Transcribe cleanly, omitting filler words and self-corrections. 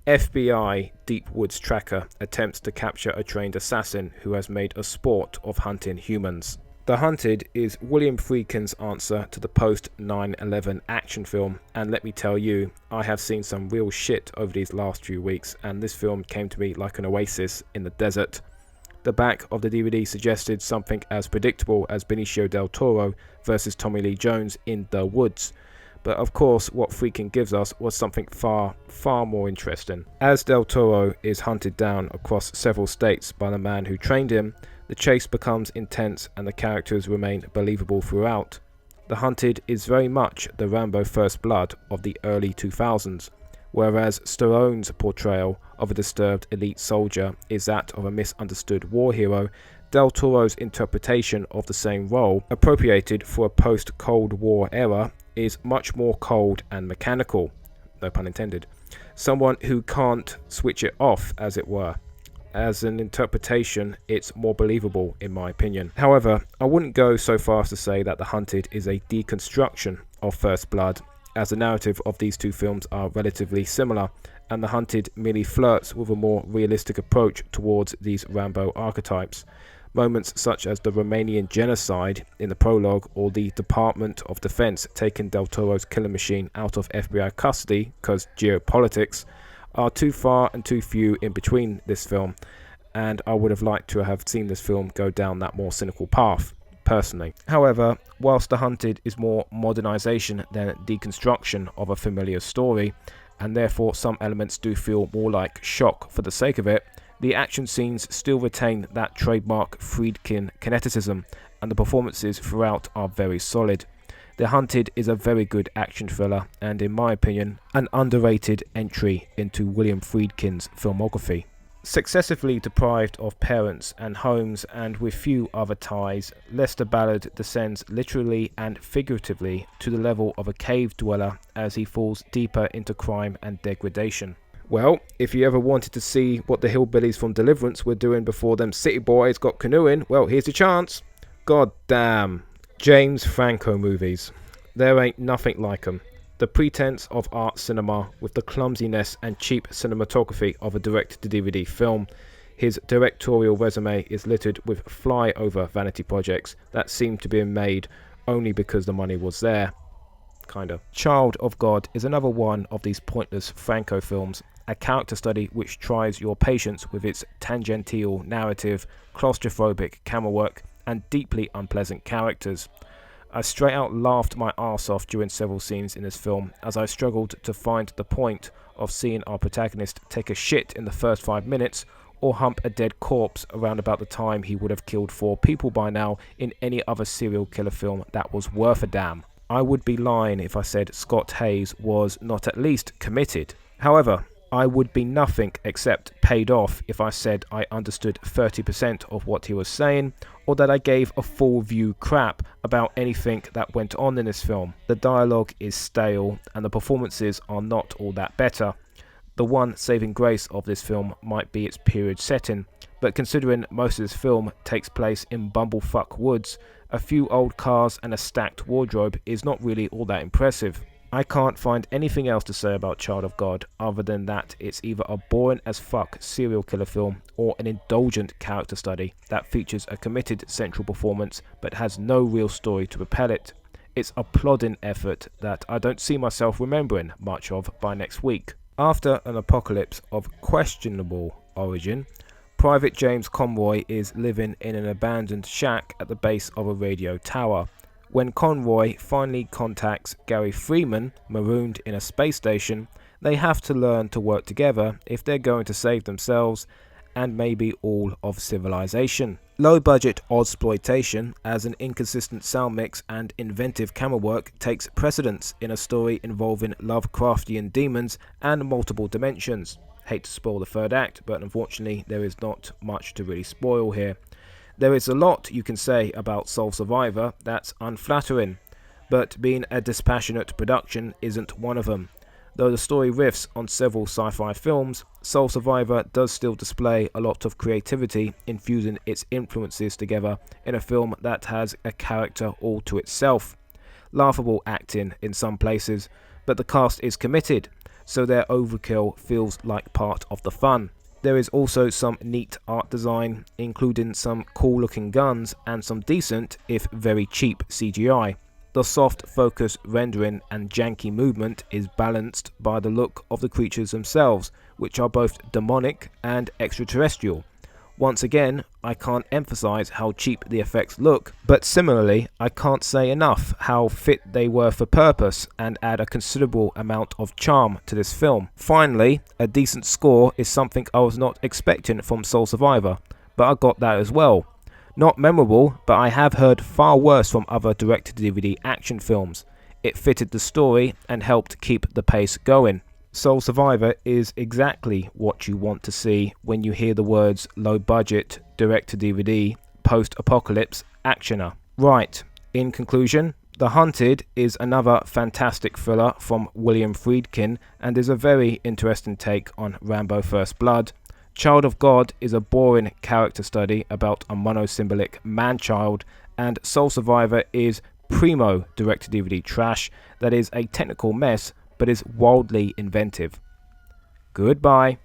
FBI Deep Woods tracker attempts to capture a trained assassin who has made a sport of hunting humans. The Hunted is William Friedkin's answer to the post 9/11 action film, and let me tell you, I have seen some real shit over these last few weeks, and this film came to me like an oasis in the desert. The back of the DVD suggested something as predictable as Benicio del Toro versus Tommy Lee Jones in The Woods. But of course, what Friedkin gives us was something far, far more interesting. As Del Toro is hunted down across several states by the man who trained him, the chase becomes intense and the characters remain believable throughout. The Hunted is very much the Rambo First Blood of the early 2000s, whereas Stallone's portrayal of a disturbed elite soldier is that of a misunderstood war hero. Del Toro's interpretation of the same role, appropriated for a post-Cold War era, is much more cold and mechanical, no pun intended. Someone who can't switch it off, as it were. As an interpretation, it's more believable in my opinion. However, I wouldn't go so far as to say that The Hunted is a deconstruction of First Blood, as the narrative of these two films are relatively similar, and The Hunted merely flirts with a more realistic approach towards these Rambo archetypes. Moments such as the Romanian genocide in the prologue, or the Department of Defense taking Del Toro's killer machine out of FBI custody because geopolitics, are too far and too few in between this film, and I would have liked to have seen this film go down that more cynical path, personally. However, whilst The Hunted is more modernization than deconstruction of a familiar story, and therefore some elements do feel more like shock for the sake of it, the action scenes still retain that trademark Friedkin kineticism, and the performances throughout are very solid. The Hunted is a very good action thriller, and in my opinion, an underrated entry into William Friedkin's filmography. Successively deprived of parents and homes and with few other ties, Lester Ballard descends literally and figuratively to the level of a cave dweller as he falls deeper into crime and degradation. Well, if you ever wanted to see what the hillbillies from Deliverance were doing before them city boys got canoeing, well, here's your chance. God damn. James Franco movies. There ain't nothing like 'em. The pretense of art cinema with the clumsiness and cheap cinematography of a direct-to-DVD film. His directorial resume is littered with flyover vanity projects that seem to be made only because the money was there. Kinda. Child of God is another one of these pointless Franco films, a character study which tries your patience with its tangential narrative, claustrophobic camera work, and deeply unpleasant characters. I straight out laughed my arse off during several scenes in this film as I struggled to find the point of seeing our protagonist take a shit in the first 5 minutes or hump a dead corpse around about the time he would have killed 4 people by now in any other serial killer film that was worth a damn. I would be lying if I said Scott Hayes was not at least committed. However, I would be nothing except paid off if I said I understood 30% of what he was saying, or that I gave a full view crap about anything that went on in this film. The dialogue is stale and the performances are not all that better. The one saving grace of this film might be its period setting, but considering most of this film takes place in bumblefuck woods, a few old cars and a stacked wardrobe is not really all that impressive. I can't find anything else to say about Child of God other than that it's either a boring as fuck serial killer film or an indulgent character study that features a committed central performance but has no real story to propel it. It's a plodding effort that I don't see myself remembering much of by next week. After an apocalypse of questionable origin, Private James Conroy is living in an abandoned shack at the base of a radio tower. When Conroy finally contacts Gary Freeman, marooned in a space station, they have to learn to work together if they're going to save themselves and maybe all of civilization. Low-budget Ozploitation, as an inconsistent sound mix and inventive camera work, takes precedence in a story involving Lovecraftian demons and multiple dimensions. Hate to spoil the third act, but unfortunately there is not much to really spoil here. There is a lot you can say about Soul Survivor that's unflattering, but being a dispassionate production isn't one of them. Though the story riffs on several sci-fi films, Soul Survivor does still display a lot of creativity in fusing its influences together in a film that has a character all to itself. Laughable acting in some places, but the cast is committed. so their overkill feels like part of the fun. There is also some neat art design, including some cool looking guns and some decent, if very cheap, CGI. The soft focus rendering and janky movement is balanced by the look of the creatures themselves, which are both demonic and extraterrestrial. Once again, I can't emphasize how cheap the effects look, but similarly, I can't say enough how fit they were for purpose and add a considerable amount of charm to this film. Finally, a decent score is something I was not expecting from Soul Survivor, but I got that as well. Not memorable, but I have heard far worse from other direct-to-DVD action films. It fitted the story and helped keep the pace going. Soul Survivor is exactly what you want to see when you hear the words low budget, direct-to-DVD, post-apocalypse actioner. Right, in conclusion, The Hunted is another fantastic thriller from William Friedkin and is a very interesting take on Rambo First Blood. Child of God is a boring character study about a monosymbolic man-child, and Soul Survivor is primo direct-to-DVD trash that is a technical mess but is wildly inventive. Goodbye.